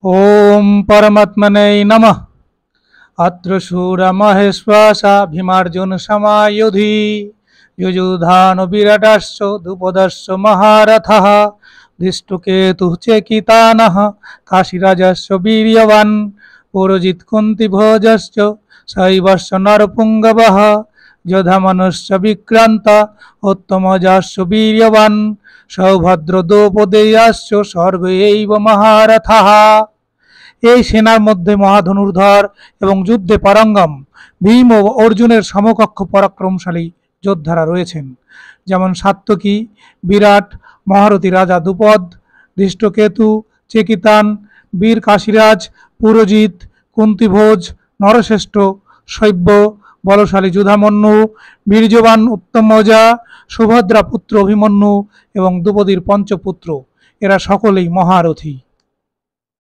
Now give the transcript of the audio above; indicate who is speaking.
Speaker 1: ओम परमात्मने नमः। अत्र शूरमहेश्वासा भीमार्जुन समायुधि युयुधान विराटश्च द्रुपदश्च महारथः धृष्टकेतुः चेकितानः काशीराजस्य वीर्यवान् पुरोजित् कुन्तीभोजश्च शैवश्च नरपुङ्गवः योधामनश्च विक्रान्त उत्तमजाश्च वीर्यवान् सौभद्र द्रौपदेयाश्च सर्वैव महारथः। এই সেনার মধ্যে মহাধনুর্ধর এবং যুদ্ধে পারঙ্গম ভীম ও অর্জুনের সমকক্ষ পরাক্রমশালী যোদ্ধারা রয়েছেন, যেমন সাত্যকী, বিরাট, মহারথী রাজা দ্রুপদ, ধৃষ্টকেতু, চেকিতান, বীর কাশীরাজ, পুরোজিত, কুন্তিভোজ, নরশ্রেষ্ঠ, শৈব্য, বলশালী যুধামন্যু, বীর্যবান উত্তমজা, সুভদ্রা পুত্র অভিমন্যু এবং দ্রৌপদীর পঞ্চপুত্র, এরা সকলেই মহারথী।